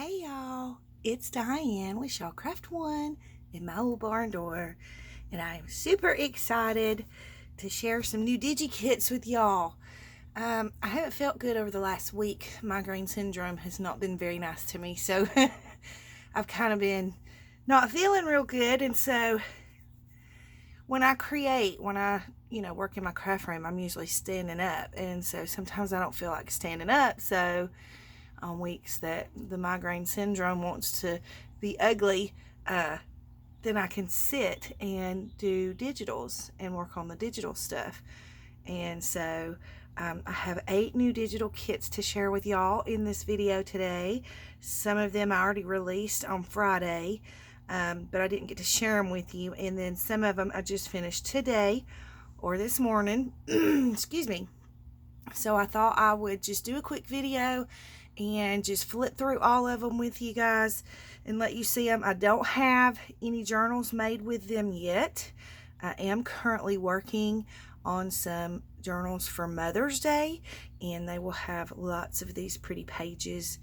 Hey y'all, it's Diane with Shaw Craft One in my old barn door, and I'm super excited to share some new digi-kits with y'all. I haven't felt good over the last week. Migraine syndrome has not been very nice to me, so I've kind of been not feeling real good, and so when I work in my craft room, I'm usually standing up, and so sometimes I don't feel like standing up, so on weeks that the migraine syndrome wants to be ugly, then I can sit and do digitals and work on the digital stuff. And so I have 8 new digital kits to share with y'all in this video today. Some of them I already released on Friday, but I didn't get to share them with you. And then some of them I just finished today or this morning. Excuse me. So I thought I would just do a quick video and just flip through all of them with you guys and let you see them. I don't have any journals made with them yet. I am currently working on some journals for Mother's Day, and they will have lots of these pretty pages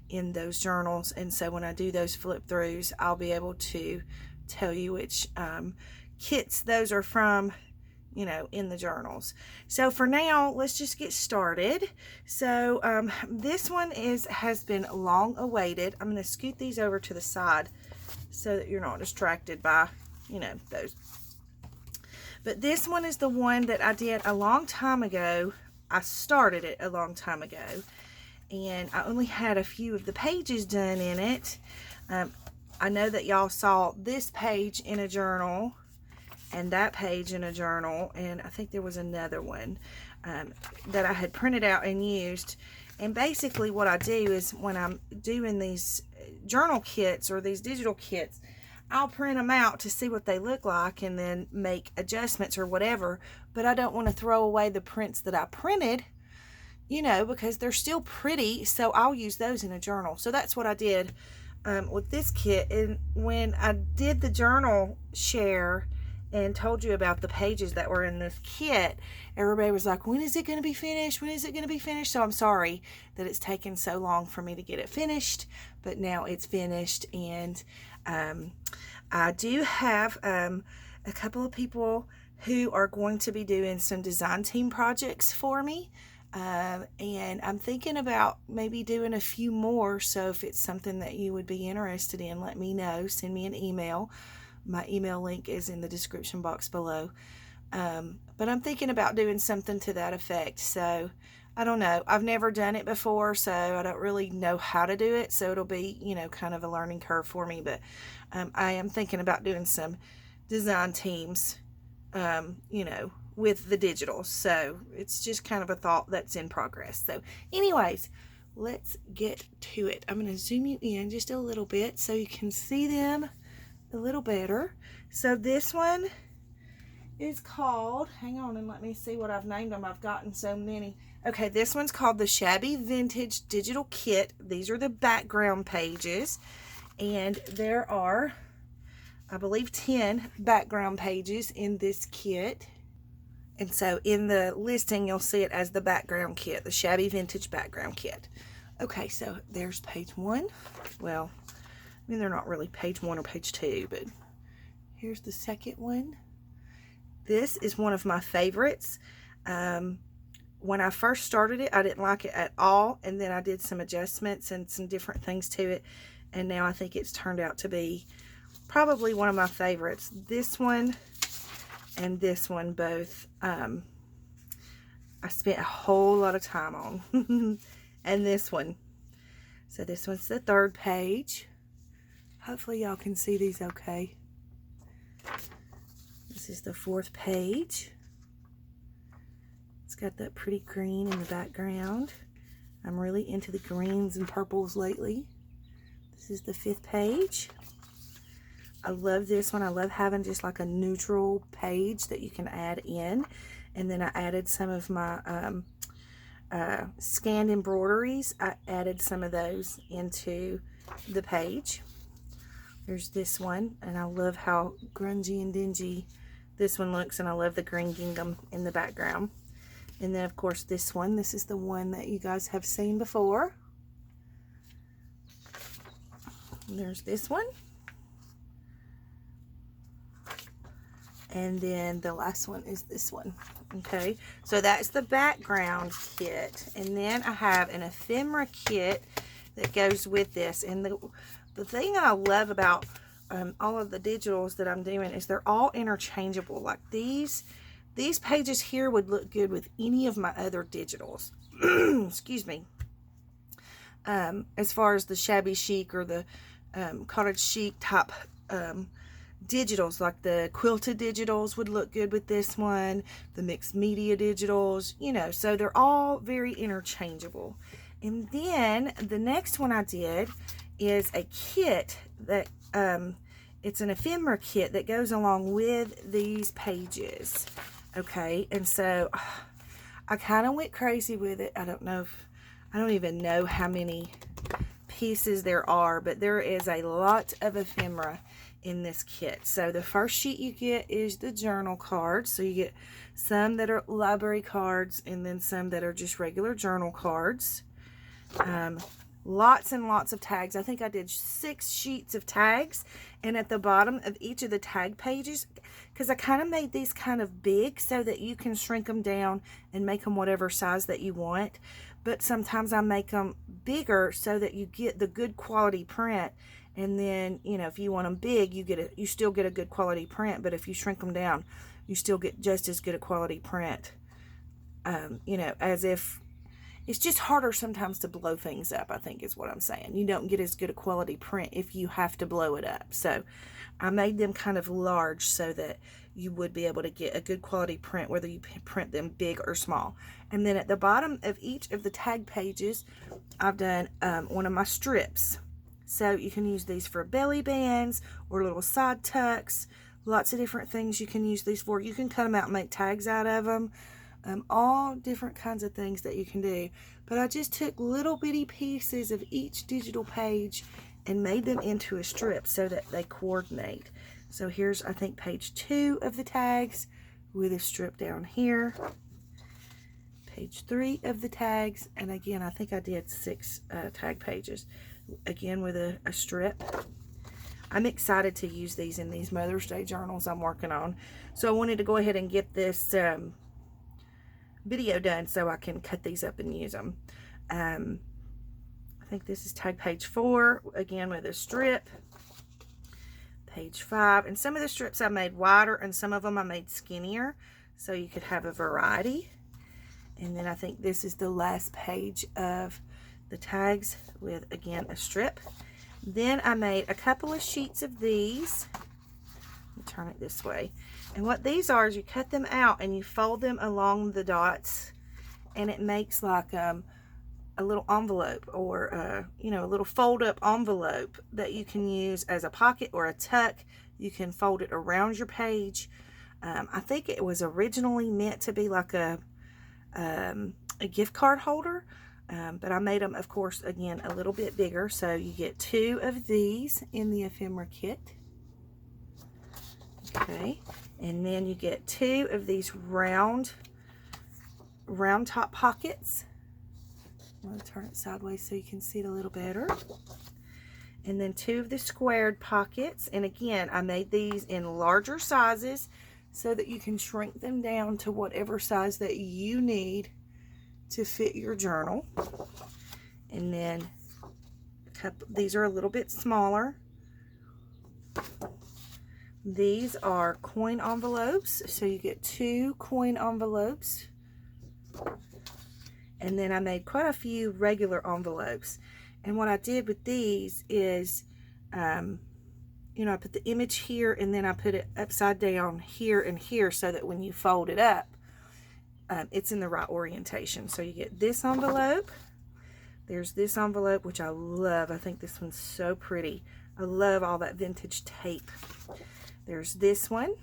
in those journals. And so when I do those flip throughs, I'll be able to tell you which kits those are from, in the journals. So for now, let's just get started. So this one has been long awaited. I'm going to scoot these over to the side so that you're not distracted by, those. But this one is the one that I did a long time ago. I started it a long time ago, and I only had a few of the pages done in it. I know that y'all saw this page in a journal and that page in a journal, and I think there was another one that I had printed out and used. And basically what I do is when I'm doing these journal kits or these digital kits, I'll print them out to see what they look like and then make adjustments or whatever. But I don't want to throw away the prints that I printed, because they're still pretty, so I'll use those in a journal. So that's what I did with this kit. And when I did the journal share and told you about the pages that were in this kit, everybody was like, when is it going to be finished? When is it going to be finished? So I'm sorry that it's taken so long for me to get it finished, but now it's finished. And I do have a couple of people who are going to be doing some design team projects for me. And I'm thinking about maybe doing a few more. So if it's something that you would be interested in, let me know. Send me an email. My email link is in the description box below. But I'm thinking about doing something to that effect. So I don't know. I've never done it before, so I don't really know how to do it. So it'll be, kind of a learning curve for me. But I am thinking about doing some design teams, with the digitals. So it's just kind of a thought that's in progress. So anyways, let's get to it. I'm going to zoom you in just a little bit so you can see them a little better. So this one is called, hang on and let me see what I've named them. I've gotten so many. Okay, this one's called the Shabby Vintage Digital Kit. These are the background pages, and there are, I believe, 10 background pages in this kit. And so in the listing, you'll see it as the background kit, the Shabby Vintage Background Kit. Okay, so there's page 1. Well, they're not really page 1 or page 2, but here's the second one. This is one of my favorites. When I first started it, I didn't like it at all, and then I did some adjustments and some different things to it, and now I think it's turned out to be probably one of my favorites. This one and this one both, I spent a whole lot of time on. And this one. So this one's the 3rd page. Hopefully y'all can see these okay. This is the 4th page. It's got that pretty green in the background. I'm really into the greens and purples lately. This is the 5th page. I love this one. I love having just like a neutral page that you can add in. And then I added some of my scanned embroideries. I added some of those into the page. There's this one, and I love how grungy and dingy this one looks, and I love the green gingham in the background. And then, of course, this one. This is the one that you guys have seen before. And there's this one. And then the last one is this one. Okay, so that's the background kit. And then I have an ephemera kit that goes with this. And the thing I love about all of the digitals that I'm doing is they're all interchangeable. Like these pages here would look good with any of my other digitals. Excuse me. As far as the shabby chic or the cottage chic type digitals, like the quilted digitals would look good with this one, the mixed media digitals, you know, so they're all very interchangeable. And then the next one I did is a kit that it's an ephemera kit that goes along with these pages. Okay, and so I kind of went crazy with it. I don't even know how many pieces there are, but there is a lot of ephemera in this kit. So the first sheet you get is the journal cards. So you get some that are library cards and then some that are just regular journal cards. Lots and lots of tags. I think I did 6 sheets of tags, and at the bottom of each of the tag pages, because I kind of made these kind of big so that you can shrink them down and make them whatever size that you want, but sometimes I make them bigger so that you get the good quality print. And then, you know, if you want them big, you still get a good quality print, but if you shrink them down, you still get just as good a quality print. You know, as if it's just harder sometimes to blow things up, I think is what I'm saying. You don't get as good a quality print if you have to blow it up. So I made them kind of large so that you would be able to get a good quality print, whether you print them big or small. And then at the bottom of each of the tag pages, I've done one of my strips. So you can use these for belly bands or little side tucks. Lots of different things you can use these for. You can cut them out and make tags out of them. All different kinds of things that you can do. But I just took little bitty pieces of each digital page and made them into a strip so that they coordinate. So here's, I think, page 2 of the tags with a strip down here. Page 3 of the tags. And again, I think I did 6 tag pages. Again with a strip. I'm excited to use these in these Mother's Day journals I'm working on. So I wanted to go ahead and get this video done so I can cut these up and use them. I think this is tag page 4, again with a strip. Page 5, and some of the strips I made wider and some of them I made skinnier so you could have a variety. And then I think this is the last page of the tags with, again, a strip. Then I made a couple of sheets of these. Let me turn it this way. And what these are is you cut them out and you fold them along the dots, and it makes like a little envelope, or you know, a little fold up envelope that you can use as a pocket or a tuck. You can fold it around your page. I think it was originally meant to be like a gift card holder, but I made them, of course, again, a little bit bigger. So you get 2 of these in the ephemera kit. Okay, and then you get 2 of these round top pockets. I'm going to turn it sideways so you can see it a little better. And then 2 of the squared pockets. And again, I made these in larger sizes so that you can shrink them down to whatever size that you need to fit your journal. And then these are a little bit smaller. These are coin envelopes, so you get 2 coin envelopes. And then I made quite a few regular envelopes. And what I did with these is, you know, I put the image here and then I put it upside down here and here so that when you fold it up, it's in the right orientation. So you get this envelope. There's this envelope, which I love. I think this one's so pretty. I love all that vintage tape. There's this one.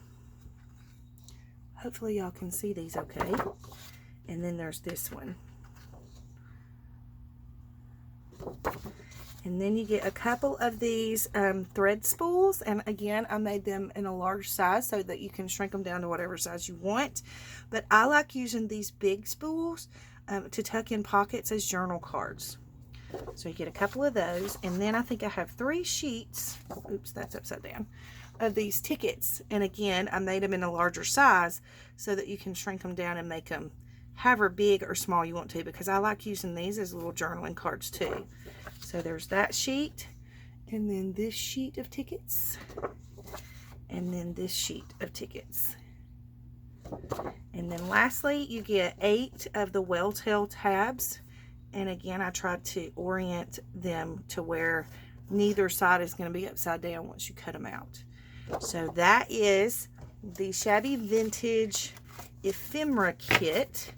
Hopefully y'all can see these okay. And then there's this one. And then you get a couple of these thread spools. And again, I made them in a large size so that you can shrink them down to whatever size you want. But I like using these big spools to tuck in pockets as journal cards. So you get a couple of those, and then I think I have 3 sheets, oops, that's upside down, of these tickets. And again, I made them in a larger size so that you can shrink them down and make them however big or small you want to, because I like using these as little journaling cards too. So there's that sheet, and then this sheet of tickets, and then this sheet of tickets. And then lastly, you get 8 of the Well-Tailed tabs. And again, I tried to orient them to where neither side is going to be upside down once you cut them out. So that is the Shabby Vintage Ephemera Kit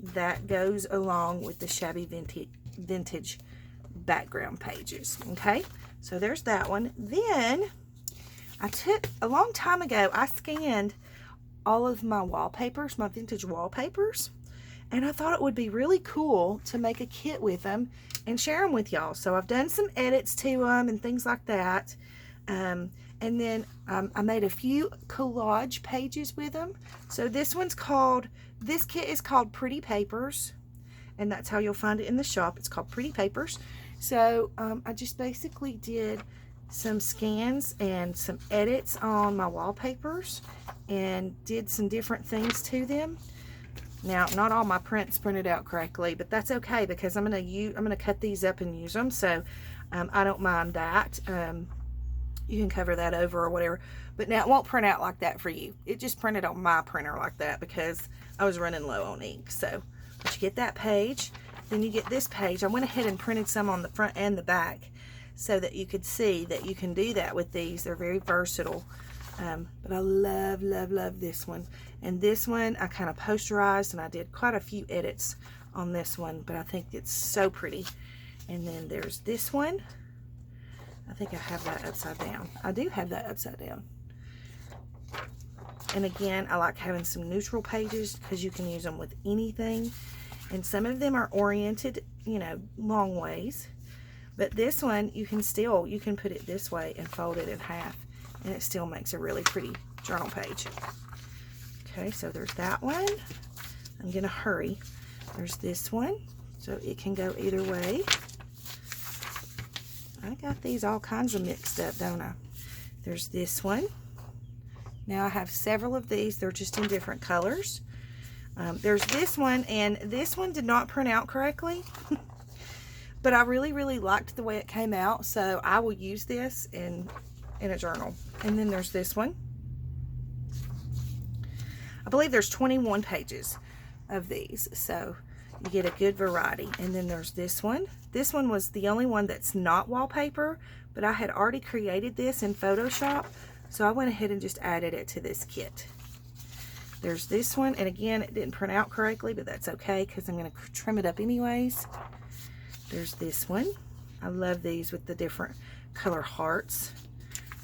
that goes along with the Shabby Vintage background pages. Okay, so there's that one. Then I took, a long time ago, I scanned all of my wallpapers, my vintage wallpapers, and I thought it would be really cool to make a kit with them and share them with y'all. So I've done some edits to them and things like that. And then I made a few collage pages with them. So this kit is called Pretty Papers, and that's how you'll find it in the shop. It's called Pretty Papers. So I just basically did some scans and some edits on my wallpapers and did some different things to them. Now, not all my prints printed out correctly, but that's okay, because I'm gonna cut these up and use them, so I don't mind that. You can cover that over or whatever, but now it won't print out like that for you. It just printed on my printer like that because I was running low on ink. So, but you get that page, then you get this page. I went ahead and printed some on the front and the back so that you could see that you can do that with these. They're very versatile. But I love, love, love this one. And this one I kind of posterized, and I did quite a few edits on this one, but I think it's so pretty. And then there's this one. I think I have that upside down. I do have that upside down. And again, I like having some neutral pages because you can use them with anything. And some of them are oriented, you know, long ways. But this one, you can put it this way and fold it in half, and it still makes a really pretty journal page. Okay, so there's that one. I'm gonna hurry. There's this one, so it can go either way. I got these all kinds of mixed up, don't I? There's this one. Now I have several of these. They're just in different colors. There's this one, and this one did not print out correctly. But I really, really liked the way it came out, so I will use this in a journal. And then there's this one. I believe there's 21 pages of these, so you get a good variety. And then there's this one. This one was the only one that's not wallpaper, but I had already created this in Photoshop, so I went ahead and just added it to this kit. There's this one, and again, it didn't print out correctly, but that's okay because I'm going to trim it up anyways. There's this one. I love these with the different color hearts.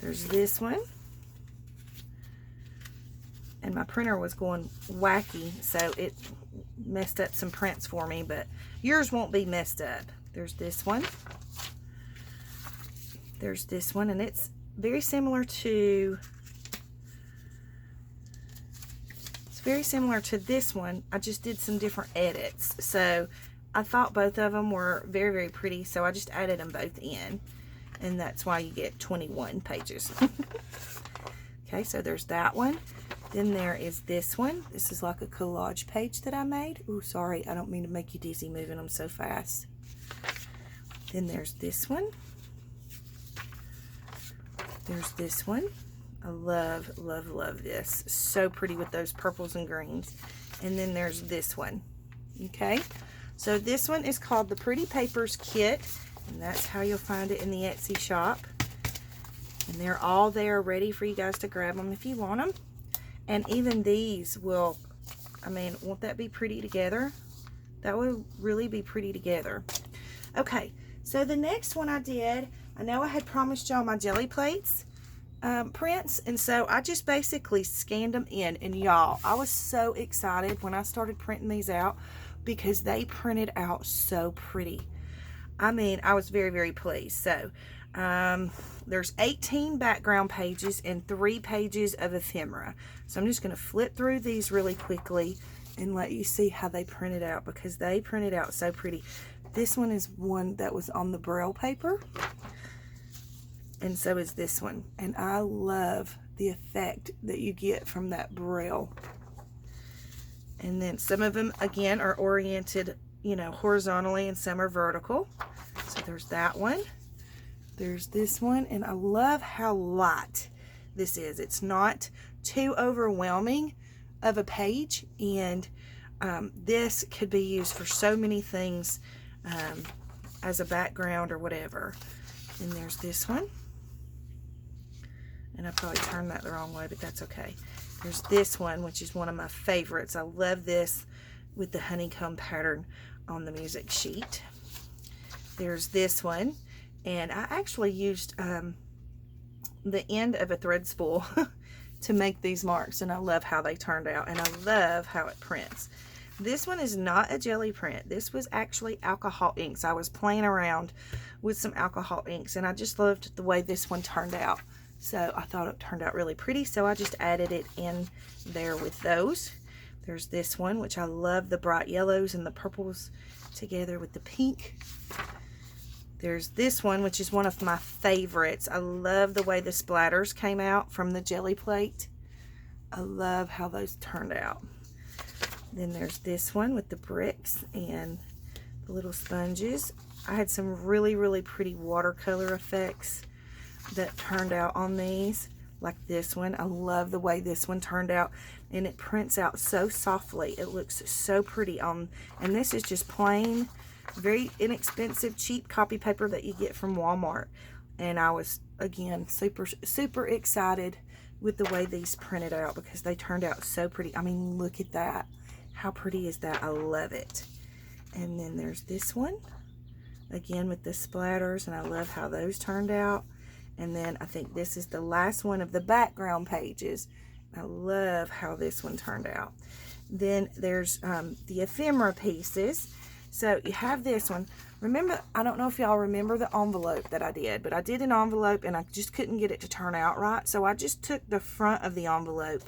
There's this one. And my printer was going wacky, so it messed up some prints for me, but yours won't be messed up. There's this one. There's this one, and it's very similar to this one. I just did some different edits. So I thought both of them were very, very pretty, so I just added them both in, and that's why you get 21 pages. Okay, so there's that one. Then there is this one. This is like a collage page that I made. Ooh, sorry, I don't mean to make you dizzy moving them so fast. Then there's this one. There's this one. I love, love, love this. So pretty with those purples and greens. And then there's this one. Okay, so this one is called the Pretty Papers Kit, and that's how you'll find it in the Etsy shop. And they're all there ready for you guys to grab them if you want them. And even these will, I mean, won't that be pretty together? That would really be pretty together. Okay, so the next one I did, I know I had promised y'all my jelly plates prints, and so I just basically scanned them in. And y'all, I was so excited when I started printing these out because they printed out so pretty. I mean, I was very, very pleased. So there's 18 background pages and 3 pages of ephemera. So I'm just going to flip through these really quickly and let you see how they printed out, because they printed out so pretty. This one is one that was on the Braille paper, and so is this one. And I love the effect that you get from that Braille. And then some of them, again, are oriented, you know, horizontally, and some are vertical. So there's that one. There's this one, and I love how light this is. It's not too overwhelming of a page, and this could be used for so many things as a background or whatever. And there's this one, and I probably turned that the wrong way, but that's okay. There's this one, which is one of my favorites. I love this with the honeycomb pattern on the music sheet. There's this one, and I actually used the end of a thread spool to make these marks, and I love how they turned out, and I love how it prints. This one is not a jelly print. This was actually alcohol inks. I was playing around with some alcohol inks, and I just loved the way this one turned out. So I thought it turned out really pretty, so I just added it in there with those. There's this one, which I love the bright yellows and the purples together with the pink. There's this one, which is one of my favorites. I love the way the splatters came out from the jelly plate. I love how those turned out. Then there's this one with the bricks and the little sponges. I had some really, really pretty watercolor effects that turned out on these, like this one. I love the way this one turned out, and it prints out so softly. It looks so pretty on, and this is just plain, very inexpensive, cheap copy paper that you get from Walmart. And I was, again, super excited with the way these printed out, because they turned out so pretty. I mean, look at that. How pretty is that? I love it. And then there's this one, again with the splatters, and I love how those turned out. And then I think this is the last one of the background pages. I love how this one turned out. Then there's the ephemera pieces. So you have this one. Remember, I don't know if y'all remember the envelope that I did, but I did an envelope and I just couldn't get it to turn out right. So I just took the front of the envelope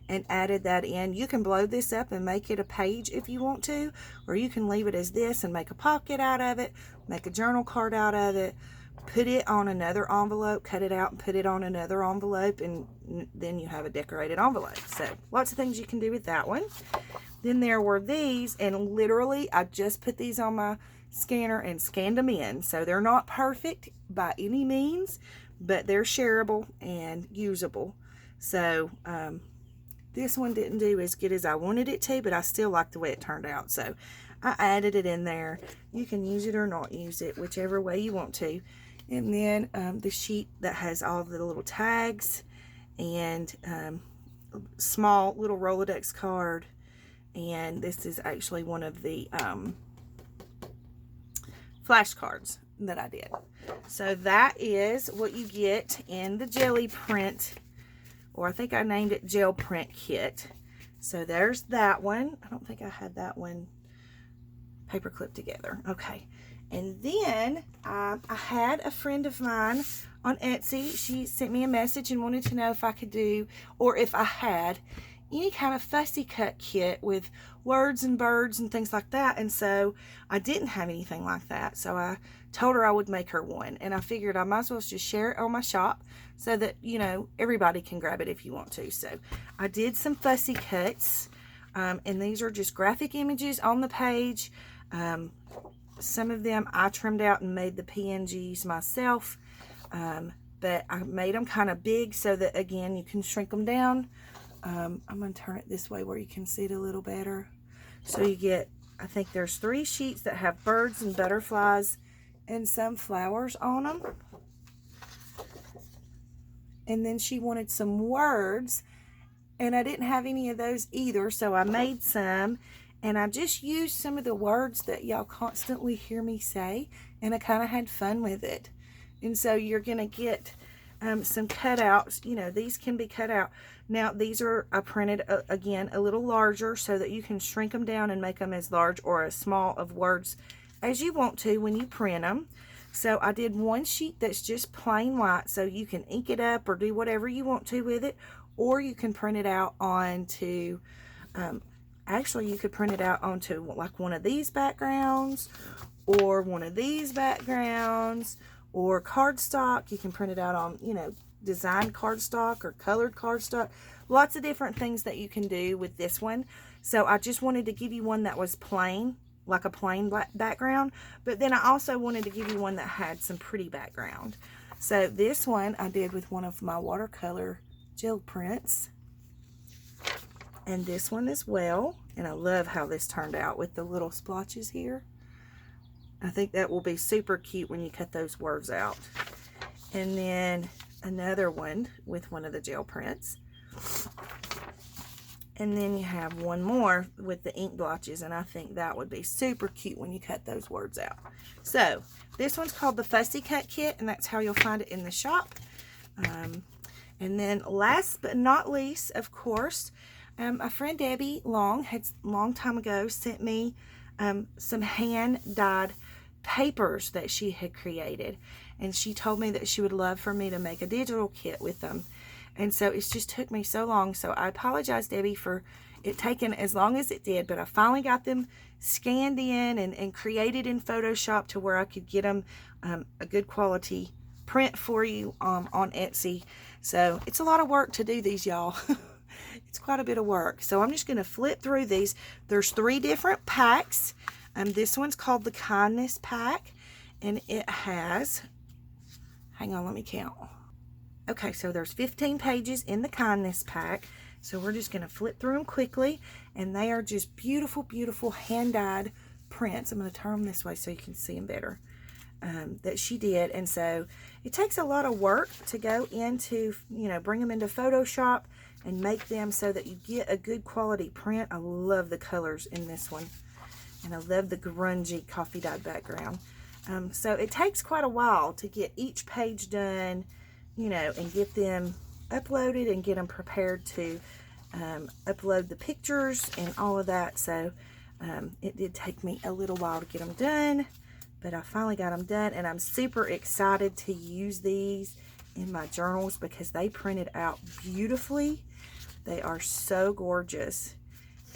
and added that in. You can blow this up and make it a page if you want to, or you can leave it as this and make a pocket out of it, make a journal card out of it, put it on another envelope, cut it out and put it on another envelope, and then you have a decorated envelope. So lots of things you can do with that one. Then there were these, and literally I just put these on my scanner and scanned them in. So they're not perfect by any means, but they're shareable and usable. So this one didn't do as good as I wanted it to, but I still like the way it turned out. So I added it in there. You can use it or not use it, whichever way you want to. And then the sheet that has all the little tags, and small little Rolodex card. And this is actually one of the flashcards that I did. So that is what you get in the jelly print, or I think I named it gel print kit. So there's that one. I don't think I had that one paper clipped together. Okay. And then I had a friend of mine on Etsy. She sent me a message and wanted to know if I could do, or if I had any kind of fussy cut kit with words and birds and things like that. And so I didn't have anything like that. So I told her I would make her one. And I figured I might as well just share it on my shop so that, you know, everybody can grab it if you want to. So I did some fussy cuts. And these are just graphic images on the page. Some of them I trimmed out and made the PNGs myself, but I made them kind of big so that, again, you can shrink them down. I'm going to turn it this way where you can see it a little better. So you get, I think there's 3 sheets that have birds and butterflies and some flowers on them. And then she wanted some words, and I didn't have any of those either, so I made some. And I just used some of the words that y'all constantly hear me say, and I kind of had fun with it. And so you're going to get some cutouts. You know, these can be cut out. Now, these are, I printed, again, a little larger so that you can shrink them down and make them as large or as small of words as you want to when you print them. So I did one sheet that's just plain white, so you can ink it up or do whatever you want to with it, or you can print it out onto... actually, you could print it out onto like one of these backgrounds, or one of these backgrounds, or cardstock. You can print it out on, you know, designed cardstock or colored cardstock. Lots of different things that you can do with this one. So I just wanted to give you one that was plain, like a plain black background, but then I also wanted to give you one that had some pretty background. So this one I did with one of my watercolor gel prints, and this one as well. And I love how this turned out with the little splotches here. I think that will be super cute when you cut those words out. And then another one with one of the gel prints. And then you have one more with the ink blotches, and I think that would be super cute when you cut those words out. So this one's called the Fussy Cut Kit, and that's how you'll find it in the shop. And then last but not least, of course, my friend Debbie Long had long time ago sent me some hand-dyed papers that she had created, and she told me that she would love for me to make a digital kit with them. And so it's just took me so long, so I apologize, Debbie, for it taking as long as it did, but I finally got them scanned in and created in Photoshop to where I could get them a good quality print for you on Etsy. So it's a lot of work to do these, y'all. It's quite a bit of work. So I'm just going to flip through these. There's 3 different packs. This one's called the Kindness Pack, and it has, hang on, let me count. Okay, so there's 15 pages in the Kindness Pack. So we're just going to flip through them quickly, and they are just beautiful, beautiful hand-dyed prints. I'm going to turn them this way so you can see them better. That she did. And so it takes a lot of work to go into, you know, bring them into Photoshop and make them so that you get a good quality print. I love the colors in this one, and I love the grungy coffee dyed background. So it takes quite a while to get each page done, you know, and get them uploaded and get them prepared to upload the pictures and all of that. So it did take me a little while to get them done, but I finally got them done, and I'm super excited to use these in my journals because they printed out beautifully. They are so gorgeous,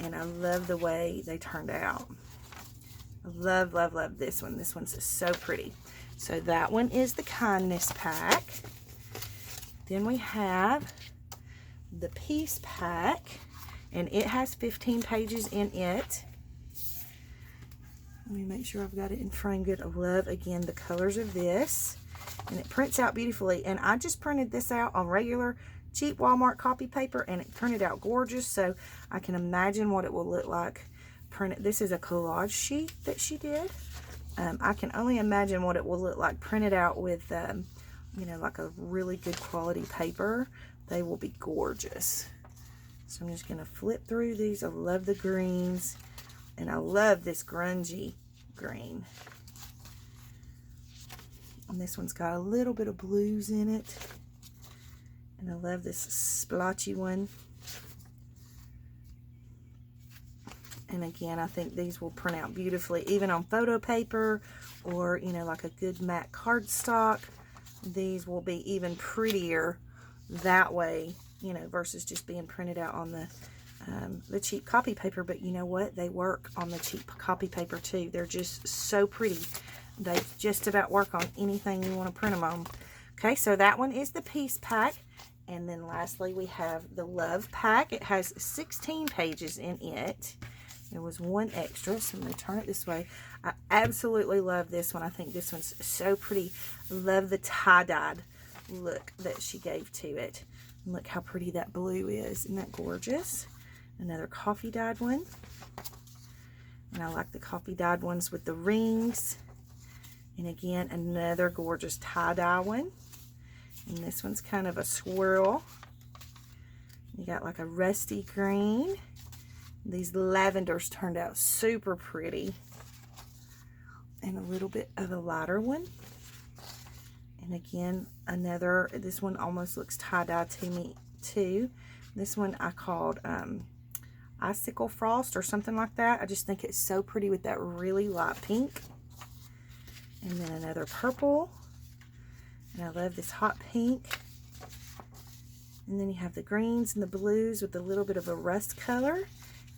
and I love the way they turned out. I love, love, love this one. This one's so pretty. So that one is the Kindness Pack. Then we have the Peace Pack, and it has 15 pages in it. Let me make sure I've got it in frame good. I love, again, the colors of this, and it prints out beautifully. And I just printed this out on regular cheap Walmart copy paper, and it printed out gorgeous, so I can imagine what it will look like printed. This is a collage sheet that she did. I can only imagine what it will look like printed out with you know, like a really good quality paper. They will be gorgeous. So I'm just going to flip through these. I love the greens, and I love this grungy green. And this one's got a little bit of blues in it. And I love this splotchy one. And again, I think these will print out beautifully, even on photo paper or, you know, like a good matte cardstock. These will be even prettier that way, you know, versus just being printed out on the cheap copy paper. But you know what? They work on the cheap copy paper too. They're just so pretty. They just about work on anything you want to print them on. Okay, so that one is the Peace Pack. And then lastly, we have the Love Pack. It has 16 pages in it. There was one extra, so I'm going to turn it this way. I absolutely love this one. I think this one's so pretty. Love the tie-dyed look that she gave to it. And look how pretty that blue is. Isn't that gorgeous? Another coffee dyed one. And I like the coffee dyed ones with the rings. And again, another gorgeous tie-dye one. And this one's kind of a swirl. You got like a rusty green. These lavenders turned out super pretty. And a little bit of a lighter one. And again, another, this one almost looks tie-dye to me too. This one I called Icicle Frost or something like that. I just think it's so pretty with that really light pink. And then another purple. And I love this hot pink. And then you have the greens and the blues with a little bit of a rust color.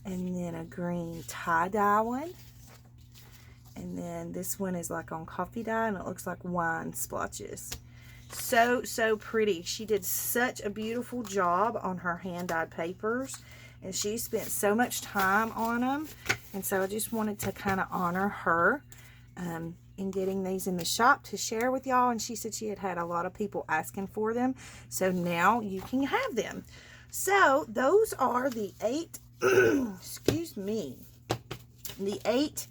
And then a green tie-dye one. And then this one is like on coffee dye, and it looks like wine splotches. So, so pretty. She did such a beautiful job on her hand-dyed papers, and she spent so much time on them. And so I just wanted to kind of honor her in getting these in the shop to share with y'all. And she said she had a lot of people asking for them, so now you can have them. So those are the 8 excuse me, the 8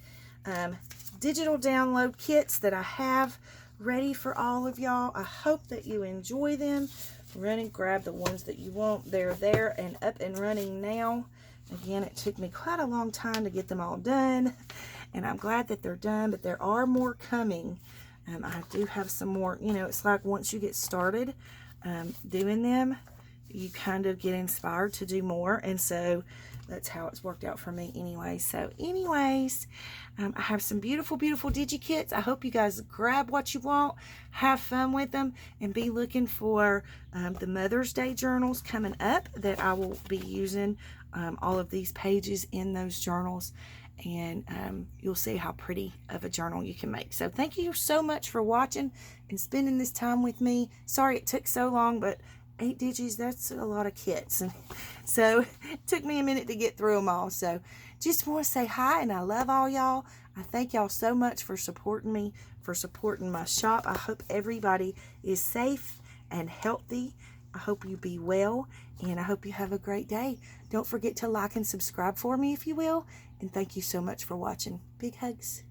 digital download kits that I have ready for all of y'all. I hope that you enjoy them. Run and grab the ones that you want. They're there and up and running now. Again, it took me quite a long time to get them all done, and I'm glad that they're done, but there are more coming. I do have some more. You know, it's like once you get started doing them, you kind of get inspired to do more, and so that's how it's worked out for me anyway. So anyways, I have some beautiful, beautiful digi-kits. I hope you guys grab what you want, have fun with them, and be looking for the Mother's Day journals coming up that I will be using all of these pages in those journals, and you'll see how pretty of a journal you can make. So thank you so much for watching and spending this time with me. Sorry it took so long, but 8 digis, that's a lot of kits. And so it took me a minute to get through them all. So just want to say hi, and I love all y'all. I thank y'all so much for supporting me, for supporting my shop. I hope everybody is safe and healthy. I hope you be well, and I hope you have a great day. Don't forget to like and subscribe for me if you will. And thank you so much for watching. Big hugs.